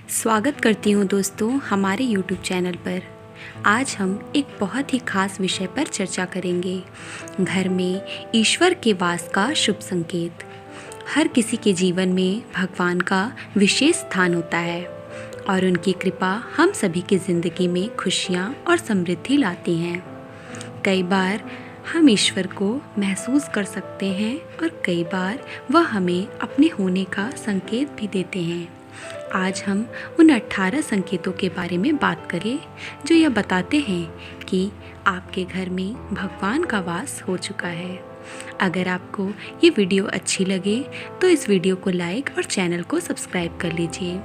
स्वागत करती हूँ दोस्तों हमारे YouTube चैनल पर। आज हम एक बहुत ही खास विषय पर चर्चा करेंगे। घर में ईश्वर के वास का शुभ संकेत। हर किसी के जीवन में भगवान का विशेष स्थान होता है और उनकी कृपा हम सभी की ज़िंदगी में खुशियाँ और समृद्धि लाती हैं। कई बार हम ईश्वर को महसूस कर सकते हैं और कई बार वह हमें अपने होने का संकेत भी देते हैं। आज हम उन 18 संकेतों के बारे में बात करें जो यह बताते हैं कि आपके घर में भगवान का वास हो चुका है। अगर आपको ये वीडियो अच्छी लगे तो इस वीडियो को लाइक और चैनल को सब्सक्राइब कर लीजिए।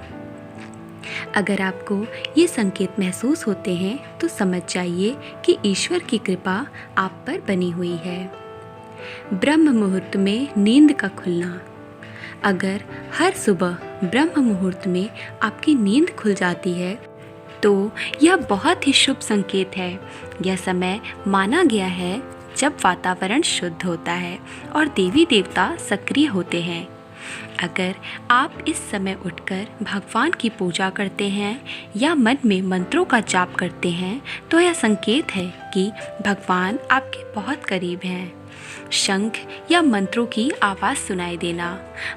अगर आपको ये संकेत महसूस होते हैं तो समझ जाइए कि ईश्वर की कृपा आप पर बनी हुई है। ब्रह्म मुहूर्त में नींद का खुलना। अगर हर सुबह ब्रह्म मुहूर्त में आपकी नींद खुल जाती है तो यह बहुत ही शुभ संकेत है। यह समय माना गया है जब वातावरण शुद्ध होता है और देवी देवता सक्रिय होते हैं। अगर आप इस समय उठकर भगवान की पूजा करते हैं या मन में मंत्रों का जाप करते हैं तो यह संकेत है कि भगवान आपके बहुत करीब हैं। शंख या मंत्रों की आवाज़ सुनाई देना।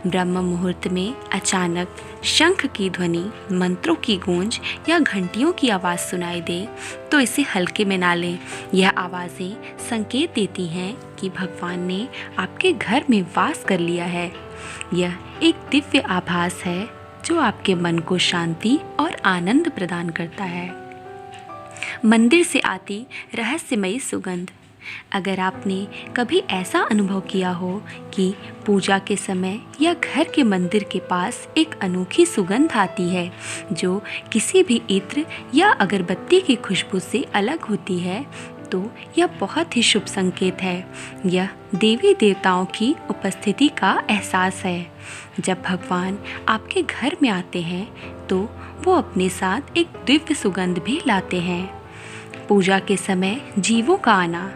ब्रह्म मुहूर्त में अचानक शंख की ध्वनि, मंत्रों की गूंज या घंटियों की आवाज़ सुनाई दे तो इसे हल्के में ना लें। यह आवाज़ें संकेत देती हैं कि भगवान ने आपके घर में वास कर लिया है। यह एक दिव्य आभास है जो आपके मन को शांति और आनंद प्रदान करता है। मंदिर से आती रहस्यमयी सुगंध। अगर आपने कभी ऐसा अनुभव किया हो कि पूजा के समय या घर के मंदिर के पास एक अनोखी सुगंध आती है जो किसी भी इत्र या अगरबत्ती की खुशबू से अलग होती है तो यह बहुत ही शुभ संकेत है। यह देवी देवताओं की उपस्थिति का एहसास है। जब भगवान आपके घर में आते हैं तो वो अपने साथ एक दिव्य सुगंध भी लाते हैं। पूजा के समय जीवों का आना।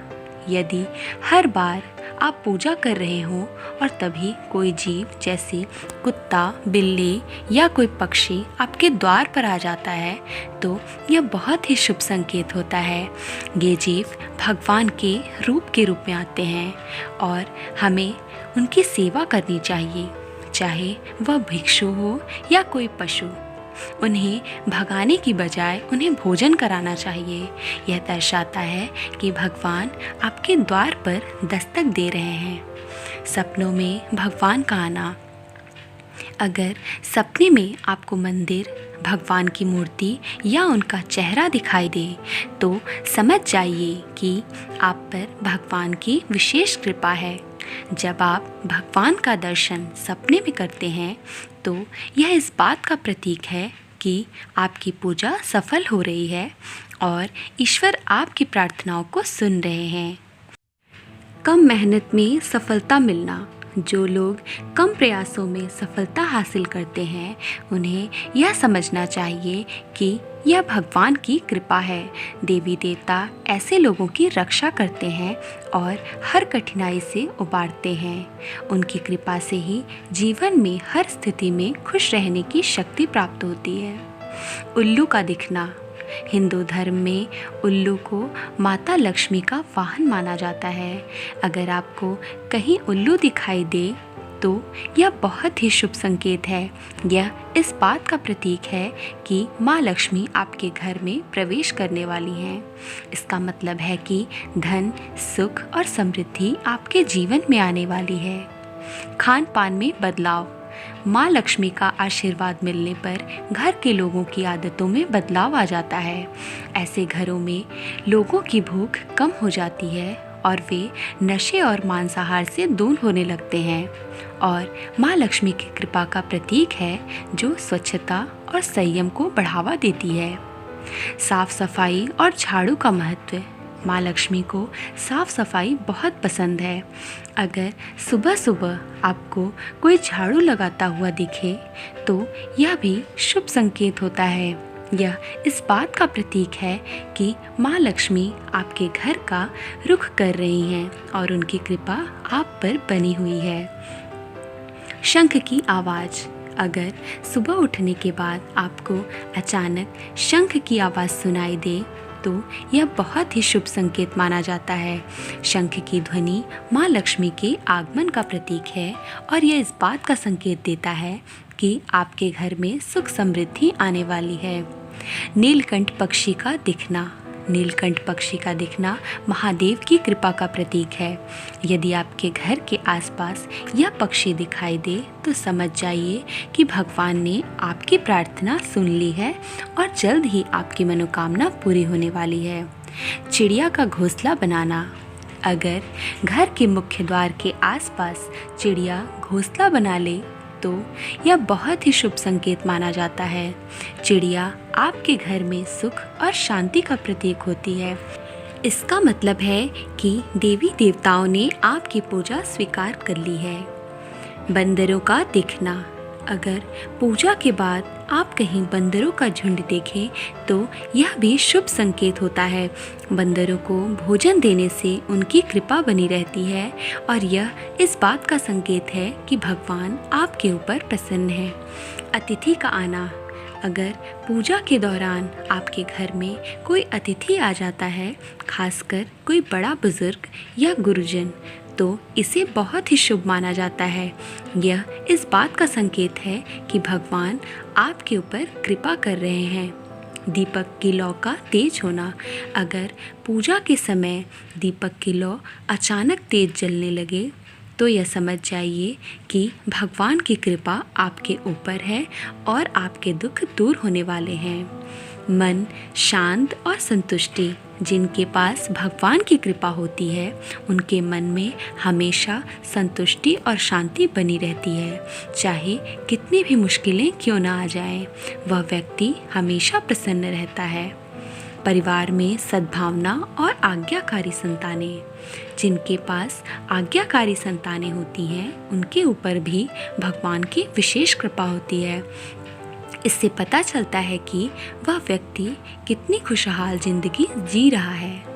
यदि हर बार आप पूजा कर रहे हों और तभी कोई जीव जैसे कुत्ता, बिल्ली या कोई पक्षी आपके द्वार पर आ जाता है तो यह बहुत ही शुभ संकेत होता है। ये जीव भगवान के रूप में आते हैं और हमें उनकी सेवा करनी चाहिए, चाहे वह भिक्षु हो या कोई पशु। उन्हें भगाने की बजाय उन्हें भोजन कराना चाहिए। यह दर्शाता है कि भगवान आपके द्वार पर दस्तक दे रहे हैं। सपनों में भगवान का आना। अगर सपने में आपको मंदिर, भगवान की मूर्ति या उनका चेहरा दिखाई दे तो समझ जाइए कि आप पर भगवान की विशेष कृपा है। जब आप भगवान का दर्शन सपने में करते हैं तो यह इस बात का प्रतीक है कि आपकी पूजा सफल हो रही है और ईश्वर आपकी प्रार्थनाओं को सुन रहे हैं। कम मेहनत में सफलता मिलना। जो लोग कम प्रयासों में सफलता हासिल करते हैं उन्हें यह समझना चाहिए कि यह भगवान की कृपा है। देवी देवता ऐसे लोगों की रक्षा करते हैं और हर कठिनाई से उबारते हैं। उनकी कृपा से ही जीवन में हर स्थिति में खुश रहने की शक्ति प्राप्त होती है। उल्लू का दिखना। हिंदू धर्म में उल्लू को माता लक्ष्मी का वाहन माना जाता है। अगर आपको कहीं उल्लू दिखाई दे तो यह बहुत ही शुभ संकेत है। यह इस बात का प्रतीक है कि माँ लक्ष्मी आपके घर में प्रवेश करने वाली हैं। इसका मतलब है कि धन, सुख और समृद्धि आपके जीवन में आने वाली है। खान पान में बदलाव। माँ लक्ष्मी का आशीर्वाद मिलने पर घर के लोगों की आदतों में बदलाव आ जाता है। ऐसे घरों में लोगों की भूख कम हो जाती है और वे नशे और मांसाहार से दूर होने लगते हैं और माँ लक्ष्मी की कृपा का प्रतीक है जो स्वच्छता और संयम को बढ़ावा देती है। साफ सफाई और झाड़ू का महत्व। माँ लक्ष्मी को साफ सफाई बहुत पसंद है। अगर सुबह सुबह आपको कोई झाड़ू लगाता हुआ दिखे तो यह भी शुभ संकेत होता है। यह इस बात का प्रतीक है कि माँ लक्ष्मी आपके घर का रुख कर रही हैं और उनकी कृपा आप पर बनी हुई है। शंख की आवाज़। अगर सुबह उठने के बाद आपको अचानक शंख की आवाज़ सुनाई दे तो यह बहुत ही शुभ संकेत माना जाता है। शंख की ध्वनि माँ लक्ष्मी के आगमन का प्रतीक है और यह इस बात का संकेत देता है कि आपके घर में सुख समृद्धि आने वाली है। नीलकंठ पक्षी का दिखना। नीलकंठ पक्षी का दिखना महादेव की कृपा का प्रतीक है। यदि आपके घर के आसपास यह पक्षी दिखाई दे तो समझ जाइए कि भगवान ने आपकी प्रार्थना सुन ली है और जल्द ही आपकी मनोकामना पूरी होने वाली है। चिड़िया का घोंसला बनाना। अगर घर के मुख्य द्वार के आसपास चिड़िया घोंसला बना ले तो यह बहुत ही शुभ संकेत माना जाता है। चिड़िया आपके घर में सुख और शांति का प्रतीक होती है। इसका मतलब है कि देवी देवताओं ने आपकी पूजा स्वीकार कर ली है। बंदरों का दिखना। अगर पूजा के बाद आप कहीं बंदरों का झुंड देखें तो यह भी शुभ संकेत होता है। बंदरों को भोजन देने से उनकी कृपा बनी रहती है और यह इस बात का संकेत है कि भगवान आपके ऊपर प्रसन्न है। अतिथि का आना। अगर पूजा के दौरान आपके घर में कोई अतिथि आ जाता है, खासकर कोई बड़ा बुजुर्ग या गुरुजन, तो इसे बहुत ही शुभ माना जाता है। यह इस बात का संकेत है कि भगवान आपके ऊपर कृपा कर रहे हैं। दीपक की लौ का तेज होना। अगर पूजा के समय दीपक की लौ अचानक तेज जलने लगे तो यह समझ जाइए कि भगवान की कृपा आपके ऊपर है और आपके दुख दूर होने वाले हैं। मन शांत और संतुष्टि। जिनके पास भगवान की कृपा होती है उनके मन में हमेशा संतुष्टि और शांति बनी रहती है। चाहे कितनी भी मुश्किलें क्यों ना आ जाएं, वह व्यक्ति हमेशा प्रसन्न रहता है। परिवार में सद्भावना और आज्ञाकारी संतानें। जिनके पास आज्ञाकारी संतानें होती हैं उनके ऊपर भी भगवान की विशेष कृपा होती है। इससे पता चलता है कि वह व्यक्ति कितनी खुशहाल जिंदगी जी रहा है।